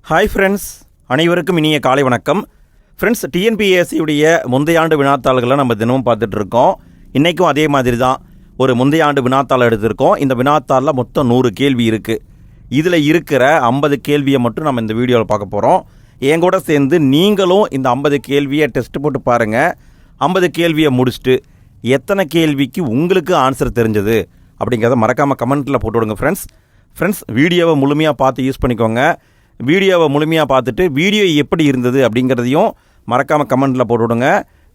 Hi friends, அனைவருக்கும் இனிய காலை வணக்கம். ஃப்ரெண்ட்ஸ், டிஎன்பிஎஸ்சியுடைய முந்தைய ஆண்டு வினாத்தாள்களை நம்ம தினமும் பார்த்துட்ருக்கோம். இன்றைக்கும் அதே மாதிரி தான் ஒரு முந்தைய ஆண்டு வினாத்தாள் எடுத்திருக்கோம். இந்த வினாத்தாளில் மொத்தம் 100 கேள்வி இருக்குது. இதில் இருக்கிற 50 கேள்வியை மட்டும் நம்ம இந்த வீடியோவில் பார்க்க போகிறோம். என் கூட சேர்ந்து நீங்களும் இந்த 50 கேள்வியை டெஸ்ட் போட்டு பாருங்கள். 50 கேள்வியை முடிச்சுட்டு எத்தனை கேள்விக்கு உங்களுக்கு ஆன்சர் தெரிஞ்சது அப்படிங்கிறத மறக்காமல் கமெண்ட்டில் போட்டு விடுங்க ஃப்ரெண்ட்ஸ். வீடியோவை முழுமையாக பார்த்து யூஸ் பண்ணிக்கோங்க. வீடியோவை முழுமையாக பார்த்துட்டு வீடியோ எப்படி இருந்தது அப்படிங்கிறதையும் மறக்காமல் கமெண்ட்டில் போட்டு விடுங்க.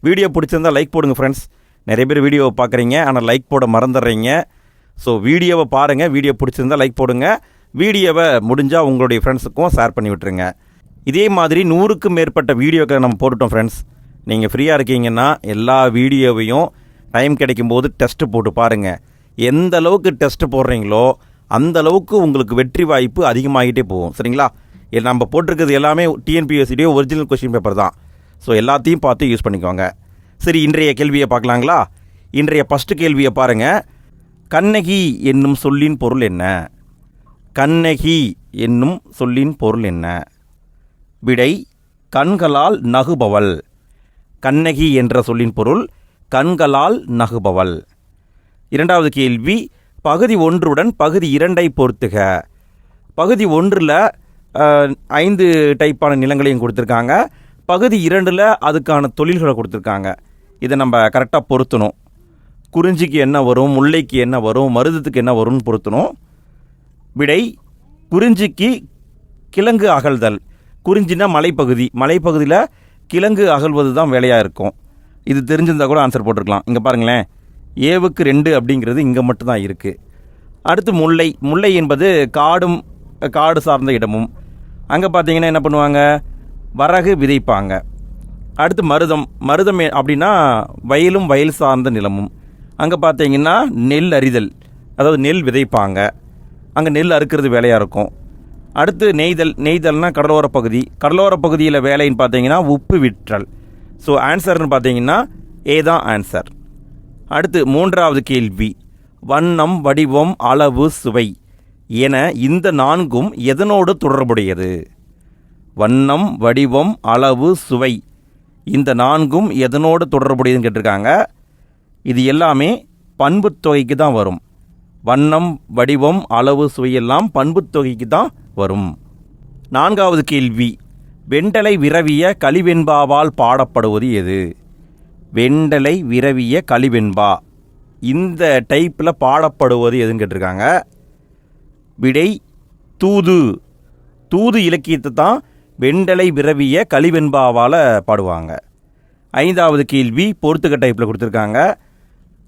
வீடியோ பிடிச்சிருந்தால் லைக் போடுங்க ஃப்ரெண்ட்ஸ். நிறைய பேர் வீடியோவை பார்க்குறீங்க, ஆனால் லைக் போட மறந்துடுறீங்க. ஸோ வீடியோவை பாருங்கள், வீடியோ பிடிச்சிருந்தால் லைக் போடுங்க. வீடியோவை முடிஞ்சால் உங்களுடைய ஃப்ரெண்ட்ஸுக்கும் ஷேர் பண்ணி விட்டுருங்க. இதே மாதிரி 100க்கும் மேற்பட்ட வீடியோக்களை நம்ம போட்டுட்டோம் ஃப்ரெண்ட்ஸ். நீங்கள் ஃப்ரீயாக இருக்கீங்கன்னா எல்லா வீடியோவையும் டைம் கிடைக்கும்போது டெஸ்ட்டு போட்டு பாருங்கள். எந்த அளவுக்கு டெஸ்ட்டு போடுறீங்களோ அந்த அளவுக்கு உங்களுக்கு வெற்றி வாய்ப்பு அதிகமாகிட்டே போகும். சரிங்களா? நம்ம போட்டிருக்கிறது எல்லாமே டிஎன்பிஎஸ்சியுடைய ஒரிஜினல் கொஸ்டின் பேப்பர் தான். ஸோ எல்லாத்தையும் பார்த்து யூஸ் பண்ணிக்கோங்க. சரி, இன்றைய கேள்வியை பார்க்கலாங்களா? இன்றைய ஃபஸ்ட்டு கேள்வியை பாருங்கள். கண்ணகி என்னும் சொல்லின் பொருள் என்ன? கண்ணகி என்னும் சொல்லின் பொருள் என்ன? விடை, கண்களால் நகுபவள். கண்ணகி என்ற சொல்லின் பொருள் கண்களால் நகுபவள். இரண்டாவது கேள்வி, பகுதி 1 பகுதி 2 பொறுத்துக. பகுதி 1 5 டைப்பான நிலங்களையும் கொடுத்துருக்காங்க. பகுதி 2 அதுக்கான தொழில்களை கொடுத்துருக்காங்க. இதை நம்ம கரெக்டாக பொருத்தணும். குறிஞ்சிக்கு என்ன வரும், முல்லைக்கு என்ன வரும், மருதத்துக்கு என்ன வரும்னு பொருத்தணும். விடை, குறிஞ்சிக்கு கிழங்கு அகழ்தல். குறிஞ்சினா மலைப்பகுதி, மலைப்பகுதியில் கிழங்கு அகழ்வது தான் வேலையாக இருக்கும். இது தெரிஞ்சிருந்தால் கூட ஆன்சர் போட்டிருக்கலாம். இங்கே பாருங்களேன், ஏவுக்கு 2 அப்படிங்கிறது இங்கே மட்டும்தான் இருக்குது. அடுத்து முல்லை. முல்லை என்பது காடு சார்ந்த இடமும். அங்கே பார்த்தீங்கன்னா என்ன பண்ணுவாங்க, வரகு விதைப்பாங்க. அடுத்து மருதம் அப்படின்னா வயலும் வயல் சார்ந்த நிலமும். அங்கே பார்த்தீங்கன்னா நெல் அரிதல், அதாவது நெல் விதைப்பாங்க. அங்கே நெல் அறுக்கிறது வேலையாக இருக்கும். அடுத்து நெய்தல்னால் கடலோர பகுதியில் வேலைன்னு பார்த்தீங்கன்னா உப்பு விற்றல். ஸோ ஆன்சர்னு பார்த்தீங்கன்னா ஏ தான் ஆன்சர். அடுத்து 3வது கேள்வி, வண்ணம், வடிவம், அளவு, சுவை என இந்த 4ம் எதனோடு தொடர்புடையது? வண்ணம், வடிவம், அளவு, சுவை இந்த 4ம் எதனோடு தொடர்புடையதுன்னு கேட்டிருக்காங்க. இது எல்லாமே பண்புத்தொகைக்கு தான் வரும். வண்ணம், வடிவம், அளவு, சுவை எல்லாம் பண்புத்தொகைக்கு தான் வரும். 4வது கேள்வி, வெண்டலை விரவிய கலிவெண்பாவால் பாடப்படுவது எது? வெண்டலை விரவிய கலிவெண்பா இந்த டைப்பில் பாடப்படுவது எதுன்னு கேட்டிருக்காங்க. விடை, தூது இலக்கியத்தை தான் வெண்டலை விரவிய கலிவெண்பாவால் பாடுவாங்க. 5வது கேள்வி, பொறுத்துக்க டைப்பில் கொடுத்துருக்காங்க.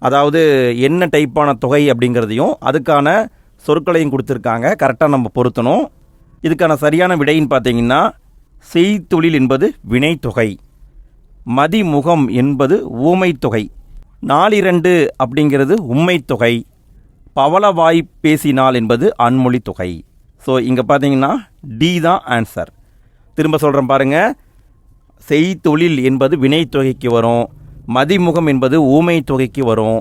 அதாவது என்ன டைப்பான தொகை அப்படிங்கிறதையும் அதுக்கான சொற்களையும் கொடுத்துருக்காங்க. கரெக்டாக நம்ம பொருத்தணும். இதுக்கான சரியான விடைன்னு பார்த்தீங்கன்னா, செய்தொழில் என்பது வினைத்தொகை, மதிமுகம் என்பது ஊமைத்தொகை, 4 அப்படிங்கிறது உம்மைத்தொகை, பவளவாய் பேசினால் என்பது அன்மொழி தொகை. ஸோ இங்கே பார்த்தீங்கன்னா டி தான் ஆன்சர். திரும்ப சொல்கிறேன் பாருங்கள். செய்தொழில் என்பது வினைத்தொகைக்கு வரும், மதிமுகம் என்பது ஊமை தொகைக்கு வரும்,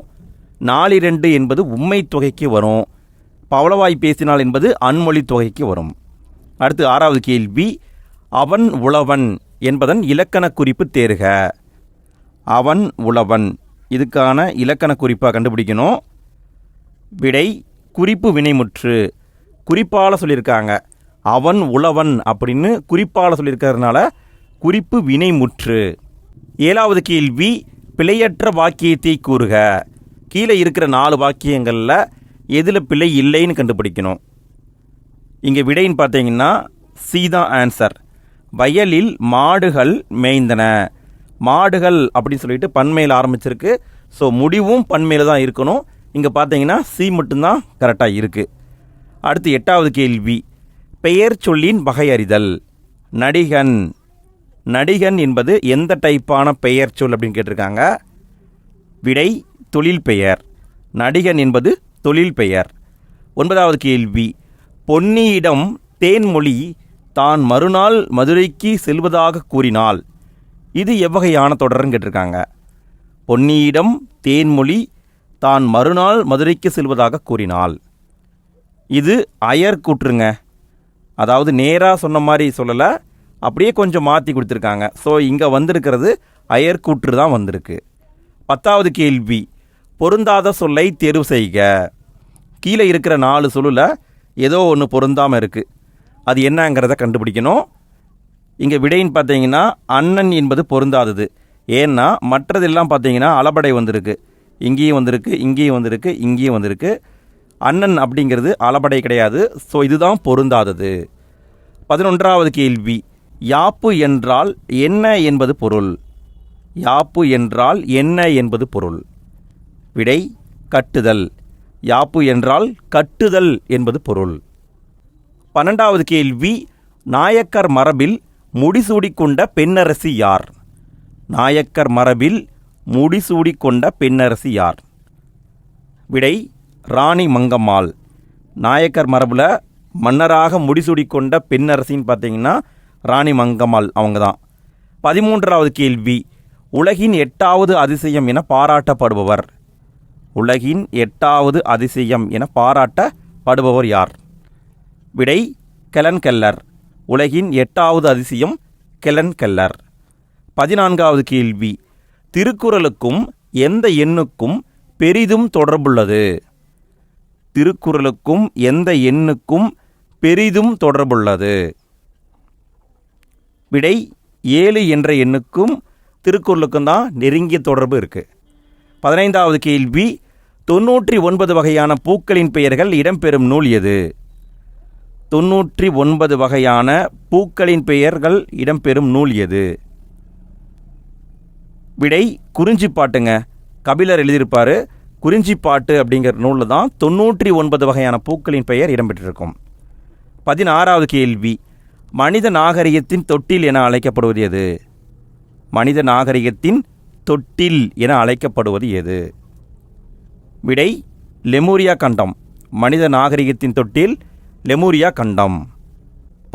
4 என்பது உம்மை தொகைக்கு வரும், பவளவாய் பேசினால் என்பது அன்மொழி தொகைக்கு வரும். அடுத்து 6வது கேள்வி, அவன் உழவன் என்பதன் இலக்கண குறிப்பு தேர்க. அவன் உழவன் இதுக்கான இலக்கண குறிப்பாக கண்டுபிடிக்கணும். விடை, குறிப்பு வினைமுற்று. குறிப்பால் சொல்லியிருக்காங்க. அவன் உழவன் அப்படின்னு குறிப்பால் சொல்லியிருக்கிறதுனால குறிப்பு வினைமுற்று. 7வது கேள்வி, பிழையற்ற வாக்கியத்தை கூறுக. கீழே இருக்கிற 4 வாக்கியங்களில் எதில் பிழை இல்லைன்னு கண்டுபிடிக்கணும். இங்கே விடைன்னு பார்த்தீங்கன்னா சி தான் ஆன்சர். வயலில் மாடுகள் மேய்ந்தன. மாடுகள் அப்படின்னு சொல்லிட்டு பன்மையில் ஆரம்பிச்சிருக்கு. ஸோ முடிவும் பன்மையில் தான் இருக்கணும். இங்கே பார்த்தீங்கன்னா சி மட்டும்தான் கரெக்டாக இருக்குது. அடுத்து 8வது கேள்வி, பெயர் சொல்லின் வகையறிதல். நடிகன் என்பது எந்த டைப்பான பெயர் சொல் அப்படின்னு கேட்டிருக்காங்க. விடை, தொழில் பெயர். நடிகன் என்பது தொழில் பெயர். 9வது கேள்வி, பொன்னியிடம் தேன்மொழி தான் மறுநாள் மதுரைக்கு செல்வதாக கூறினாள். இது எவ்வகையான தொடர்ன்னு கேட்டிருக்காங்க. பொன்னியிடம் தேன்மொழி தான் மறுநாள் மதுரைக்கு செல்வதாக கூறினாள். இது அயர் கூற்றுங்க. அதாவது நேராக சொன்ன மாதிரி சொல்லலை, அப்படியே கொஞ்சம் மாற்றி கொடுத்துருக்காங்க. ஸோ இங்கே வந்திருக்கிறது அயற்கூற்று தான் வந்திருக்கு. 10வது கேள்வி, பொருந்தாத சொல்லை தேர்வு செய்க. கீழே இருக்கிற 4 சொல்லில் ஏதோ ஒன்று பொருந்தாமல் இருக்குது, அது என்னங்கிறத கண்டுபிடிக்கணும். இங்கே விடைன்னு பார்த்தீங்கன்னா அண்ணன் என்பது பொருந்தாதது. ஏன்னா மற்றதெல்லாம் பார்த்தீங்கன்னா அளபடை வந்திருக்கு, இங்கேயும் வந்திருக்கு, இங்கேயும் வந்திருக்கு, இங்கேயும் வந்திருக்கு. அண்ணன் அப்படிங்கிறது அளபடை கிடையாது. ஸோ இதுதான் பொருந்தாதது. 11வது கேள்வி, யாப்பு என்றால் என்ன என்பது பொருள். யாப்பு என்றால் என்ன என்பது பொருள். விடை கட்டுதல். யாப்பு என்றால் கட்டுதல் என்பது பொருள். 12வது கேள்வி, நாயக்கர் மரபில் முடிசூடிக்கொண்ட பெண்ணரசி யார்? நாயக்கர் மரபில் முடிசூடிக்கொண்ட பெண்ணரசி யார்? விடை ராணி மங்கம்மாள். நாயக்கர் மரபில் மன்னராக முடிசூடிக்கொண்ட பெண்ணரசின்னு பார்த்தீங்கன்னா ராணி மங்கம்மாள் அவங்க தான். 13வது கேள்வி, உலகின் 8வது அதிசயம் என பாராட்டப்படுபவர். உலகின் 8வது அதிசயம் என பாராட்டப்படுபவர் யார்? விடை கெலன் கெல்லர். உலகின் 8வது அதிசயம் கெலன் கெல்லர். 14வது கேள்வி, திருக்குறளுக்கும் எந்த எண்ணுக்கும் பெரிதும் தொடர்புள்ளது? திருக்குறளுக்கும் எந்த எண்ணுக்கும் பெரிதும் தொடர்புள்ளது? விடை 7 என்ற எண்ணுக்கும் திருக்குறளுக்கும் தான் நெருங்கிய தொடர்பு இருக்குது. 15வது கேள்வி, 99 வகையான பூக்களின் பெயர்கள் இடம்பெறும் நூல் எது? 99 வகையான பூக்களின் பெயர்கள் இடம்பெறும் நூல் எது? விடை குறிஞ்சிப்பாட்டுங்க. கபிலர் எழுதியிருப்பார். குறிஞ்சிப்பாட்டு அப்படிங்கிற நூலில் தான் 99 வகையான பூக்களின் பெயர் இடம்பெற்றிருக்கும். 16வது கேள்வி, மனித நாகரிகத்தின் தொட்டில் என அழைக்கப்படுவது எது? மனித நாகரிகத்தின் தொட்டில் என அழைக்கப்படுவது எது? விடை லெமூரியா கண்டம். மனித நாகரிகத்தின் தொட்டில் லெமூரியா கண்டம்.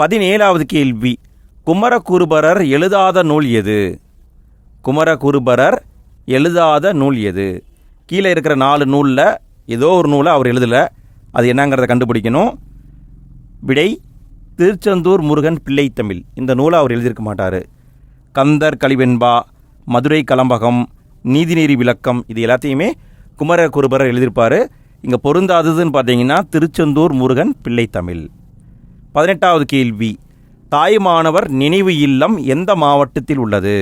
17வது கேள்வி, குமரகுருபரர் எழுதாத நூல் எது? குமரகுருபரர் எழுதாத நூல் எது? கீழே இருக்கிற 4 நூலில் ஏதோ ஒரு நூலை அவர் எழுதலை, அது என்னங்கிறத கண்டுபிடிக்கணும். விடை திருச்செந்தூர் முருகன் பிள்ளைத்தமிழ். இந்த நூலை அவர் எழுதியிருக்க மாட்டார். கந்தர் கலிவெண்பா, மதுரை கலம்பகம், நீதிநெறி விளக்கம், இது எல்லாத்தையுமே குமரகுருபரர் எழுதியிருப்பார். இங்கே பொருந்தாததுன்னு பார்த்தீங்கன்னா திருச்செந்தூர் முருகன் பிள்ளைத்தமிழ். 18வது கேள்வி, தாய்மானவர் நினைவு இல்லம் எந்த மாவட்டத்தில் உள்ளது?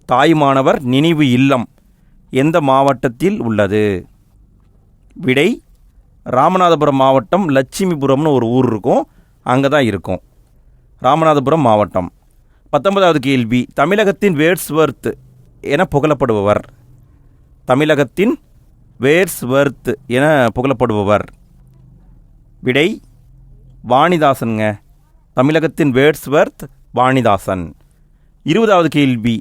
தாய்மானவர் நினைவு இல்லம் எந்த மாவட்டத்தில் உள்ளது? விடை ராமநாதபுரம் மாவட்டம், லட்சுமிபுரம்னு ஒரு ஊர் இருக்கும், அங்கே தான் இருக்கும். ராமநாதபுரம் மாவட்டம். 19வது கேள்வி, தமிழகத்தின் வேர்ட்ஸ்வர்த் என புகழப்படுபவர். தமிழகத்தின் வேர்ட்ஸ்வர்த் என புகழப்படுபவர். விடை வாணிதாசனுங்க. தமிழகத்தின் வேர்ட்ஸ்வர்த் வாணிதாசன். 20வது கேள்வி,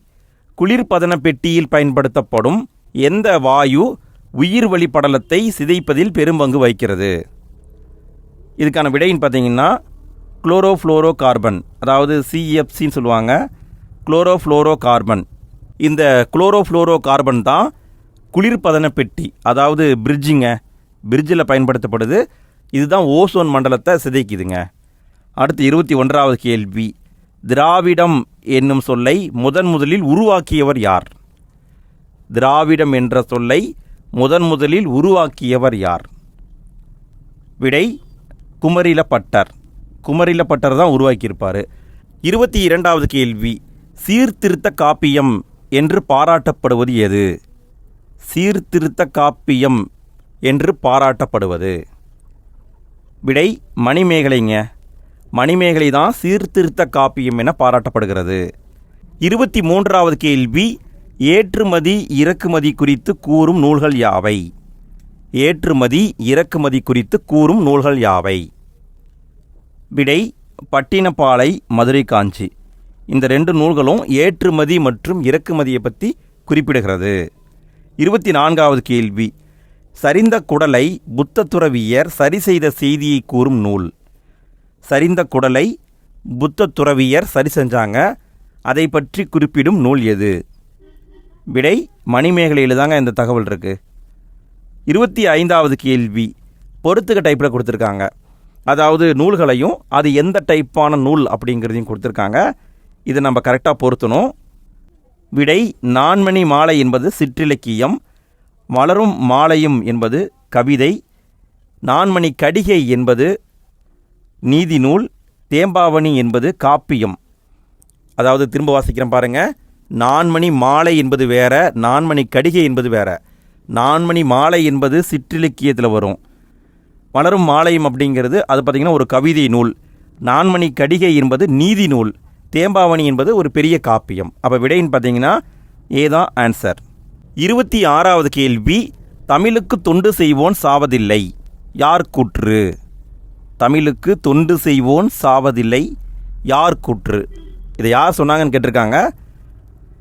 குளிர்பதன பெட்டியில் பயன்படுத்தப்படும் எந்த வாயு உயிர் வழி படலத்தை சிதைப்பதில் பெரும்பங்கு வகிக்கிறது? இதுக்கான விடைன்னு பார்த்தீங்கன்னா குளோரோஃப்ளோரோ கார்பன், அதாவது சிஎஃப்சின்னு சொல்லுவாங்க, குளோரோஃப்ளோரோ கார்பன். இந்த குளோரோஃப்ளோரோ கார்பன் தான் குளிர்பதன பெட்டி, அதாவது பிரிட்ஜில் பயன்படுத்தப்படுது. இதுதான் ஓசோன் மண்டலத்தை சிதைக்குதுங்க. அடுத்து 21வது கேள்வி, திராவிடம் என்னும் சொல்லை முதலில் உருவாக்கியவர் யார்? திராவிடம் என்ற சொல்லை முதலில் உருவாக்கியவர் யார்? விடை குமரிலப்பட்டர். குமரிலப்பட்டர் தான் உருவாக்கியிருப்பார். 22வது கேள்வி, சீர்திருத்த காப்பியம் என்று பாராட்டப்படுவது எது? சீர்திருத்த காப்பியம் என்று பாராட்டப்படுவது. விடை மணிமேகலைங்க. மணிமேகலை தான் சீர்திருத்த காப்பியம் என பாராட்டப்படுகிறது. 23வது கேள்வி, ஏற்றுமதி இறக்குமதி குறித்து கூறும் நூல்கள் யாவை? ஏற்றுமதி இறக்குமதி குறித்து கூறும் நூல்கள் யாவை? விடை பட்டினப்பாலை, மதுரை காஞ்சி. இந்த 2 நூல்களும் ஏற்றுமதி மற்றும் இறக்குமதியை பற்றி குறிப்பிடுகிறது. 24வது கேள்வி, சரிந்த குடலை புத்த துறவியர் சரி செய்த செய்தியை கூறும் நூல். சரிந்த குடலை புத்த துறவியர் சரி செஞ்சாங்க, அதை பற்றி குறிப்பிடும் நூல் எது? விடை மணிமேகலையில் தாங்க இந்த தகவல் இருக்குது. 25வது கேள்வி, பொறுத்துக்க டைப்பில் கொடுத்துருக்காங்க. அதாவது நூல்களையும் அது எந்த டைப்பான நூல் அப்படிங்கிறதையும் கொடுத்துருக்காங்க. இதை நம்ம கரெக்டாக பொருத்தணும். விடை நான்மணி மாலை என்பது சிற்றிலக்கியம், மலரும் மாலையும் என்பது கவிதை, நான்மணி கடிகை என்பது நீதி நூல், தேம்பாவணி என்பது காப்பியம். அதாவது திரும்ப வாசிக்கிறேன் பாருங்கள். நான்மணி மாலை என்பது வேற, நான்மணி கடிகை என்பது வேற. நான்மணி மாலை என்பது சிற்றிலக்கியத்தில் வரும். மலரும் மாலையும் அப்படிங்கிறது அது பார்த்திங்கன்னா ஒரு கவிதை நூல். நான்மணி கடிகை என்பது நீதி நூல், தேம்பாவணி என்பது ஒரு பெரிய காப்பியம். அப்போ விடைன்னு பார்த்தீங்கன்னா ஏதான் ஆன்சர். 26வது கேள்வி, தமிழுக்கு தொண்டு செய்வோன் சாவதில்லை, யார் கூற்று? தமிழுக்கு தொண்டு செய்வோன் சாவதில்லை, யார் கூற்று? இதை யார் சொன்னாங்கன்னு கேட்டிருக்காங்க.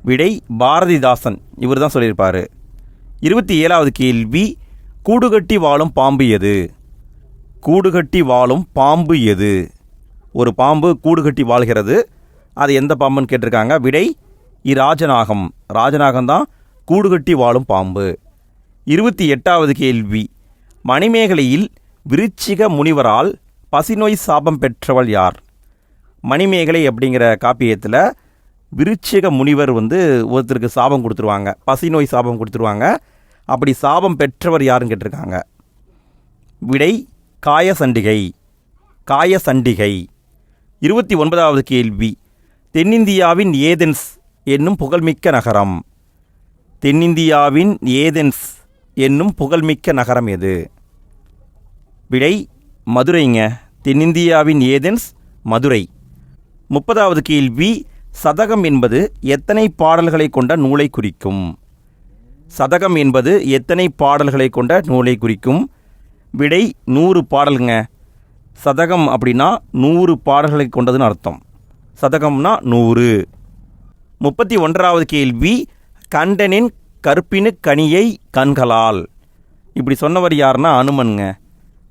விடை பாரதிதாசன், இவர் தான் சொல்லியிருப்பார். 27வது கேள்வி, கூடுகட்டி வாழும் பாம்பு எது? கூடுகட்டி வாழும் பாம்பு எது? ஒரு பாம்பு கூடுகட்டி வாழ்கிறது, அது எந்த பாம்புன்னு கேட்டிருக்காங்க. விடை ராஜநாகம். ராஜநாகம்தான் கூடுகட்டி வாழும் பாம்பு. 28வது கேள்வி, மணிமேகலையில் விருச்சிக முனிவரால் பசிநோய் சாபம் பெற்றவள் யார்? மணிமேகலை அப்படிங்கிற காப்பியத்தில் விருச்சிக முனிவர் ஒருத்தருக்கு சாபம் கொடுத்துருவாங்க, பசிநோய் சாபம் கொடுத்துருவாங்க. அப்படி சாபம் பெற்றவர் யாருன்னு கேட்டிருக்காங்க. விடை காயசண்டிகை. காயசண்டிகை. 29வது கேள்வி, தென்னிந்தியாவின் ஏதென்ஸ் என்னும் புகழ்மிக்க நகரம். தென்னிந்தியாவின் ஏதென்ஸ் என்னும் புகழ்மிக்க நகரம் எது? விடை மதுரைங்க. தென்னிந்தியாவின் ஏதென்ஸ் மதுரை. 30வது கேள்வி, சதகம் என்பது எத்தனை பாடல்களை கொண்ட நூலை குறிக்கும்? சதகம் என்பது எத்தனை பாடல்களை கொண்ட நூலை குறிக்கும்? விடை 100 பாடலுங்க. சதகம் அப்படின்னா 100 பாடல்களை கொண்டதுன்னு அர்த்தம். சதகம்னா 100. 31வது கேள்வி, கண்டனின் கற்பினு கனியை கண்களால். இப்படி சொன்னவர் யாருன்னா அனுமனுங்க.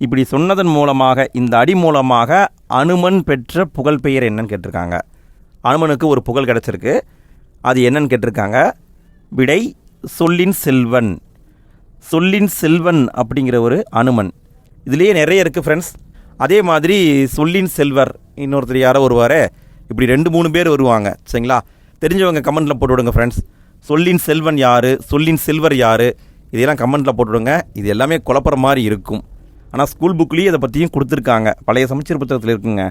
இப்படி சொன்னதன் மூலமாக, இந்த அடி மூலமாக அனுமன் பெற்ற புகழ் பெயர் என்னன்னு கேட்டிருக்காங்க. அனுமனுக்கு ஒரு புகழ் கிடச்சிருக்கு, அது என்னன்னு கேட்டிருக்காங்க. விடை சொல்லின் செல்வன். சொல்லின் செல்வன் அப்படிங்கிற ஒரு அனுமன். இதுலேயே நிறைய இருக்குது ஃப்ரெண்ட்ஸ். அதே மாதிரி சொல்லின் செல்வர் இன்னொருத்தர் யாரோ வருவார். இப்படி 2-3 பேர் வருவாங்க. சரிங்களா? தெரிஞ்சவங்க கமெண்ட்டில் போட்டு விடுங்க ஃப்ரெண்ட்ஸ். சொல்லின் செல்வன் யார், சொல்லின் செல்வர் யார், இதெல்லாம் கமெண்ட்டில் போட்டு விடுங்க. இது எல்லாமே குழப்பற மாதிரி இருக்கும். ஆனால் ஸ்கூல் புக்லேயும் இதை பற்றியும் கொடுத்துருக்காங்க, பழைய சமச்சீர் புத்தகத்தில் இருக்குங்க.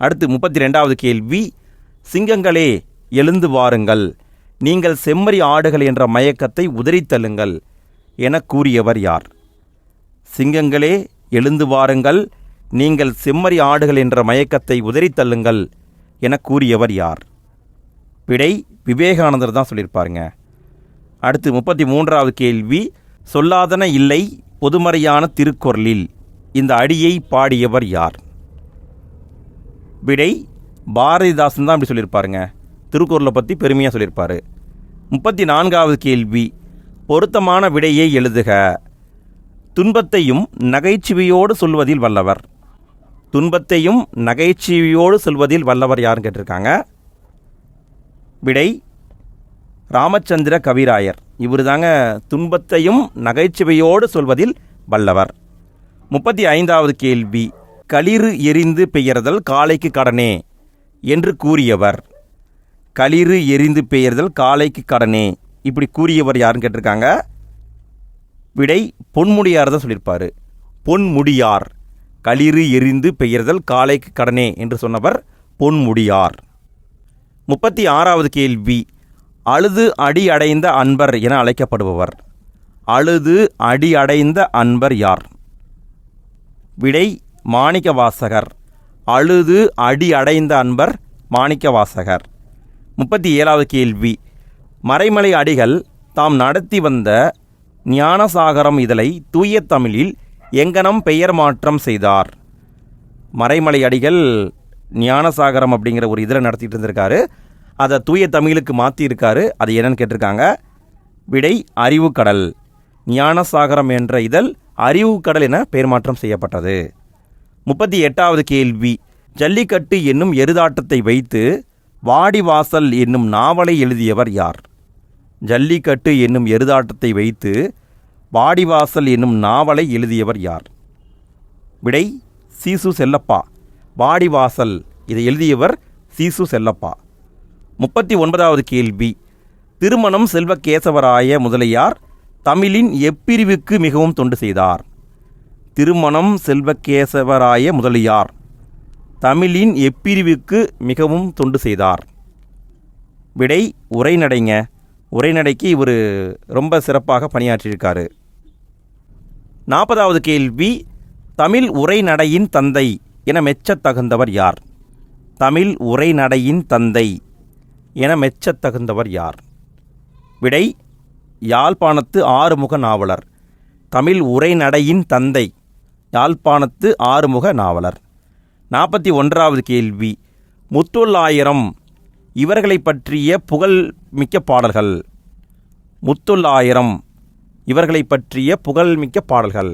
அடுத்து 32வது கேள்வி, சிங்கங்களே எழுந்து வாருங்கள், நீங்கள் செம்மறி ஆடுகள் என்ற மயக்கத்தை உதறித்தள்ளுங்கள் என கூறியவர் யார்? சிங்கங்களே எழுந்து வாருங்கள், நீங்கள் செம்மறி ஆடுகள் என்ற மயக்கத்தை உதறித்தள்ளுங்கள் என கூறியவர் யார்? விடை விவேகானந்தர் தான் சொல்லியிருப்பாருங்க. அடுத்து 33வது கேள்வி, சொல்லாதன இல்லை பொதுமறையான திருக்குறளில் இந்த அடியை பாடியவர் யார்? விடை பாரதிதாசன் தான் இப்படி சொல்லியிருப்பாருங்க. திருக்குறளை பற்றி பெருமையாக சொல்லியிருப்பார். 34வது கேள்வி, பொருத்தமான விடையை எழுதுக. துன்பத்தையும் நகைச்சுவையோடு சொல்வதில் வல்லவர். துன்பத்தையும் நகைச்சுவையோடு சொல்வதில் வல்லவர் யாருன்னு கேட்டிருக்காங்க. விடை ராமச்சந்திர கவிராயர். இவர் தாங்க துன்பத்தையும் நகைச்சுவையோடு சொல்வதில் வல்லவர். 35வது கேள்வி, களிறு எரிந்து பெயர்தல் காளைக்கு கடனே என்று கூறியவர். களிறு எரிந்து பெயர்தல் காளைக்கு கடனே இப்படி கூறியவர் யாருன்னு கேட்டிருக்காங்க. விடை பொன்முடியார் தான் சொல்லியிருப்பார். பொன்முடியார். களிறு எரிந்து பெயர்தல் காளைக்கு கடனே என்று சொன்னவர் பொன்முடியார். 36வது கேள்வி, அழுது அடி அடைந்த அன்பர் என அழைக்கப்படுபவர். அழுது அடி அடைந்த அன்பர் யார்? விடை மாணிக்கவாசகர். அழுது அடி அடைந்த அன்பர் மாணிக்கவாசகர். 37வது கேள்வி, மறைமலை அடிகள் தாம் நடத்தி வந்த ஞானசாகரம் இதழை தூய தமிழில் எங்கனம் பெயர் மாற்றம் செய்தார்? மறைமலை அடிகள் ஞானசாகரம் அப்படிங்கிற ஒரு இதழை நடத்திட்டு இருந்திருக்காரு, அதை தூய தமிழுக்கு மாற்றியிருக்காரு. அது என்னன்னு கேட்டிருக்காங்க. விடை அறிவுக்கடல். ஞானசாகரம் என்ற இதழ் அறிவுக்கடல் என பெயர் மாற்றம் செய்யப்பட்டது. 38வது கேள்வி, ஜல்லிக்கட்டு என்னும் எருதாட்டத்தை வைத்து வாடிவாசல் என்னும் நாவலை எழுதியவர் யார்? ஜல்லிக்கட்டு என்னும் எருதாட்டத்தை வைத்து வாடிவாசல் என்னும் நாவலை எழுதியவர் யார்? விடை சீசு செல்லப்பா. வாடிவாசல் இதை எழுதியவர் சீசு செல்லப்பா. 39வது கேள்வி. திருமணம் செல்வகேசவராய முதலியார் தமிழின் எப்பிரிவுக்கு மிகவும் தொண்டு செய்தார்? திருமணம் செல்வகேசவராய முதலியார் தமிழின் எப்பிரிவுக்கு மிகவும் தொண்டு செய்தார்? விடை உரைநடைங்க. உரைநடைக்கு இவர் ரொம்ப சிறப்பாக பணியாற்றியிருக்காரு. 40வது கேள்வி. தமிழ் உரைநடையின் தந்தை என மெச்சத் தகுந்தவர் யார்? தமிழ் உரைநடையின் தந்தை என மெச்சத் தகுந்தவர் யார்? விடை யாழ்ப்பாணத்து ஆறுமுக நாவலர். தமிழ் உரைநடையின் தந்தை யாழ்ப்பாணத்து ஆறுமுக நாவலர். 41வது கேள்வி. முத்தொள்ளாயிரம் இவர்களை பற்றிய புகழ்மிக்க பாடல்கள். முத்தொள்ளாயிரம் இவர்களை பற்றிய புகழ்மிக்க பாடல்கள்.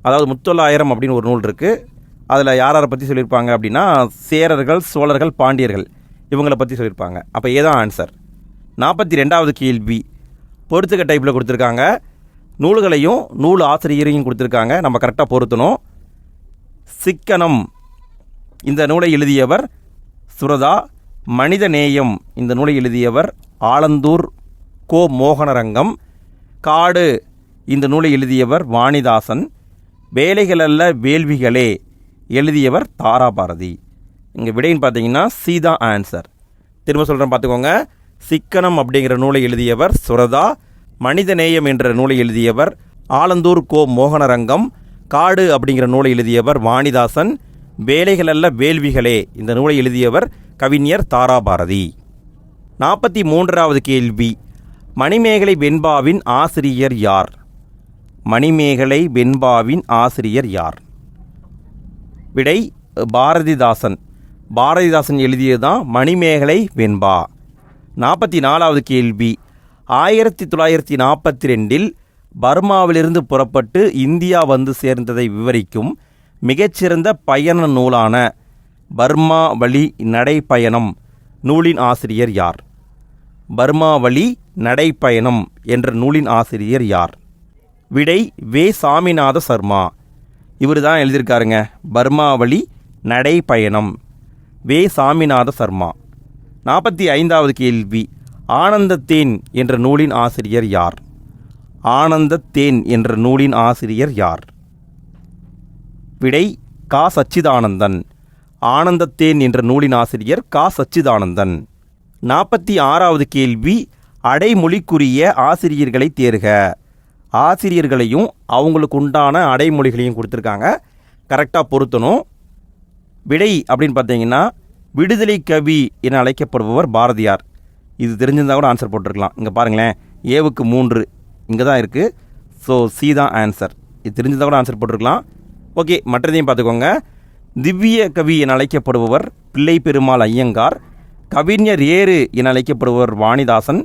அதாவது முத்தொள்ளாயிரம் அப்படின்னு ஒரு நூல் இருக்குது. அதில் யாரை பற்றி சொல்லியிருப்பாங்க அப்படின்னா சேரர்கள், சோழர்கள், பாண்டியர்கள் இவங்களை பற்றி சொல்லியிருப்பாங்க. அப்போ ஏதான் ஆன்சர்? 42வது கேள்வி. பொறுத்துக்க டைப்பில் கொடுத்துருக்காங்க. நூல்களையும் நூல் ஆசிரியரையும் கொடுத்துருக்காங்க. நம்ம கரெக்டாக பொருத்தணும். சிக்கனம் இந்த நூலை எழுதியவர் சுரதா. மனித நேயம் இந்த நூலை எழுதியவர் ஆலந்தூர் கோ மோகனரங்கம். காடு இந்த நூலை எழுதியவர் வாணிதாசன். வேலைகளல்ல வேள்விகளே எழுதியவர் தாராபாரதி. இங்கே விடைன்னு பார்த்தீங்கன்னா சீதா ஆன்சர். திரும்ப சொல்கிறேன் பார்த்துக்கோங்க. சிக்கனம் அப்படிங்கிற நூலை எழுதியவர் சுரதா. மனிதநேயம் என்ற நூலை எழுதியவர் ஆலந்தூர் கோ மோகனரங்கம். காடு அப்படிங்கிற நூலை எழுதியவர் வாணிதாசன். வேலைகளல்ல வேள்விகளே இந்த நூலை எழுதியவர் கவிஞர் தாராபாரதி. 43வது கேள்வி. மணிமேகலை வெண்பாவின் ஆசிரியர் யார்? மணிமேகலை வெண்பாவின் ஆசிரியர் யார்? விடை பாரதிதாசன். பாரதிதாசன் எழுதியதுதான் மணிமேகலை வெண்பா. 44வது கேள்வி. 1942 பர்மாவிலிருந்து புறப்பட்டு இந்தியா வந்து சேர்ந்ததை விவரிக்கும் மிகச்சிறந்த பயண நூலான பர்மா வழி நடைப்பயணம் நூலின் ஆசிரியர் யார்? பர்மா வழி நடைப்பயணம் என்ற நூலின் ஆசிரியர் யார்? விடை வே. சாமிநாத சர்மா. இவர் தான் எழுதியிருக்காருங்க பர்மா வழி நடைப்பயணம். வே. சாமிநாத சர்மா. 45வது கேள்வி. ஆனந்தத்தேன் என்ற நூலின் ஆசிரியர் யார்? ஆனந்தத்தேன் என்ற நூலின் ஆசிரியர் யார்? விடை கா. சச்சிதானந்தன். ஆனந்தத்தேன் என்ற நூலின் ஆசிரியர் கா. சச்சிதானந்தன். 46வது கேள்வி. அடைமொழிக்குரிய ஆசிரியர்களை தேர்க. ஆசிரியர்களையும் அவங்களுக்கு உண்டான அடைமொழிகளையும் கொடுத்துருக்காங்க. கரெக்டாக பொருத்தணும். விடை அப்படின்னு பார்த்தீங்கன்னா விடுதலை கவி என அழைக்கப்படுபவர் பாரதியார். இது தெரிஞ்சிருந்தால் கூட ஆன்சர் போட்டிருக்கலாம். இங்கே பாருங்களேன், ஏவுக்கு 3 இங்கே தான் இருக்குது. ஸோ சி தான் ஆன்சர். இது தெரிஞ்சிருந்தால் கூட ஆன்சர் போட்டிருக்கலாம். ஓகே, மற்றதையும் பார்த்துக்கோங்க. திவ்ய கவி என அழைக்கப்படுபவர் பிள்ளை பெருமாள் ஐயங்கார். கவிஞர் ஏறு என அழைக்கப்படுபவர் வாணிதாசன்.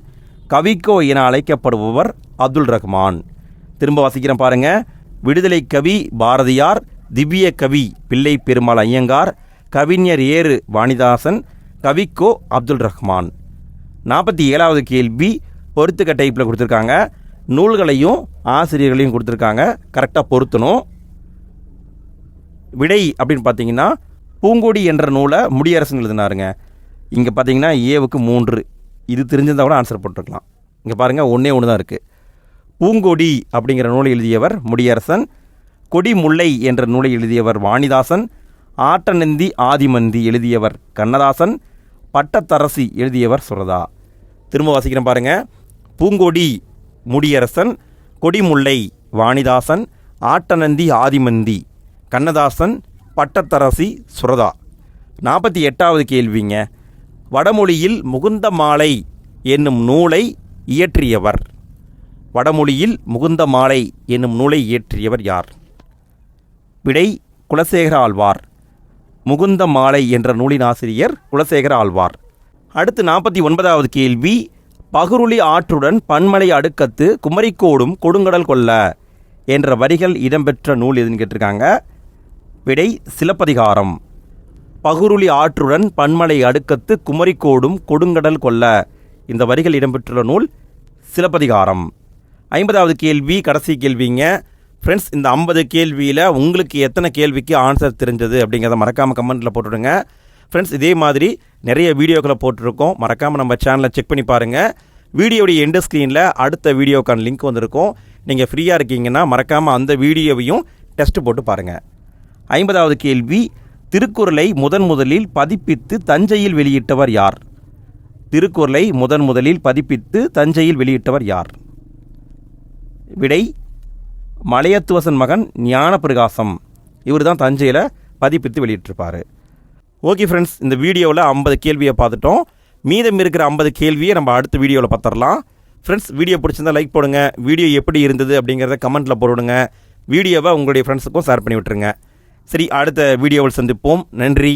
கவிக்கோ என அழைக்கப்படுபவர் அப்துல் ரஹ்மான். திரும்ப வாசிக்கிறேன் பாருங்கள். விடுதலை கவி பாரதியார், திவ்ய கவி பிள்ளை பெருமாள் ஐயங்கார், கவிஞர் ஏறு வாணிதாசன், கவிக்கோ அப்துல் ரஹ்மான். 47வது கேள்வி பொறுத்துக்க டைப்பில் கொடுத்துருக்காங்க. நூல்களையும் ஆசிரியர்களையும் கொடுத்துருக்காங்க. கரெக்டாக பொருத்தணும். விடை அப்படின்னு பார்த்தீங்கன்னா பூங்கொடி என்ற நூலை முடியரசன் எழுதினாருங்க. இங்கே பார்த்தீங்கன்னா ஏவுக்கு 3 இது தெரிஞ்சிருந்தால் கூட ஆன்சர் போட்டிருக்கலாம். இங்கே பாருங்கள், ஒன்றே ஒன்று தான் இருக்குது. பூங்கொடி அப்படிங்கிற நூலை எழுதியவர் முடியரசன். கொடி முல்லை என்ற நூலை எழுதியவர் வாணிதாசன். ஆட்டநந்தி ஆதிமந்தி எழுதியவர் கண்ணதாசன். பட்டத்தரசி எழுதியவர் சுரதா. திரும்ப வாசிக்கிறேன் பாருங்கள். பூங்கொடி முடியரசன், கொடிமுல்லை வாணிதாசன், ஆட்டநந்தி ஆதிமந்தி கண்ணதாசன், பட்டத்தரசி சுரதா. 48வது கேள்விங்க. வடமொழியில் முகுந்த மாலை என்னும் நூலை இயற்றியவர். வடமொழியில் முகுந்த மாலை என்னும் நூலை இயற்றியவர் யார்? விடை குலசேகர ஆழ்வார். முகுந்த மாலை என்ற நூலின் ஆசிரியர் குலசேகர ஆழ்வார். அடுத்து 49வது கேள்வி. பகுருளி ஆற்றுடன் பன்மலை அடுக்கத்து குமரிக்கோடும் கொடுங்கடல் கொல்ல என்ற வரிகள் இடம்பெற்ற நூல் எதுன்னு கேட்டிருக்காங்க. விடை சிலப்பதிகாரம். பகுருளி ஆற்றுடன் பன்மலை அடுக்கத்து குமரிக்கோடும் கொடுங்கடல் கொல்ல இந்த வரிகள் இடம்பெற்றுள்ள நூல் சிலப்பதிகாரம். 50வது கேள்வி கடைசி கேள்விங்க. ஃப்ரெண்ட்ஸ், இந்த 50 கேள்வியில் உங்களுக்கு எத்தனை கேள்விக்கு ஆன்சர் தெரிஞ்சது அப்படிங்கிறத மறக்காமல் கமெண்ட்டில் போட்டுவிடுங்க. ஃப்ரெண்ட்ஸ், இதே மாதிரி நிறைய வீடியோக்களை போட்டிருக்கோம். மறக்காமல் நம்ம சேனலை செக் பண்ணி பாருங்கள். வீடியோடைய எண்டு ஸ்க்ரீனில் அடுத்த வீடியோக்கான லிங்க் வந்திருக்கும். நீங்கள் ஃப்ரீயாக இருக்கீங்கன்னா மறக்காமல் அந்த வீடியோவையும் டெஸ்ட் போட்டு பாருங்கள். 50வது கேள்வி, திருக்குறளை முதலில் பதிப்பித்து தஞ்சையில் வெளியிட்டவர் யார்? திருக்குறளை முதலில் பதிப்பித்து தஞ்சையில் வெளியிட்டவர் யார்? விடை மலையத்துவசன் மகன் ஞானப்பிரகாசம். இவர் தான் தஞ்சையில் பதிப்பித்து வெளியிட்டிருப்பார். ஓகே ஃப்ரெண்ட்ஸ், இந்த வீடியோவில் 50 கேள்வியை பார்த்துட்டோம். மீதம் இருக்கிற 50 கேள்வியை நம்ம அடுத்த வீடியோவில் பார்த்துடலாம். ஃப்ரெண்ட்ஸ், வீடியோ பிடிச்சிருந்தால் லைக் போடுங்க. வீடியோ எப்படி இருந்தது அப்படிங்கிறத கமெண்ட்டில் போடுங்க. வீடியோவை உங்களுடைய ஃப்ரெண்ட்ஸுக்கும் ஷேர் பண்ணி விட்டுருங்க. சரி, அடுத்த வீடியோவில் சந்திப்போம். நன்றி.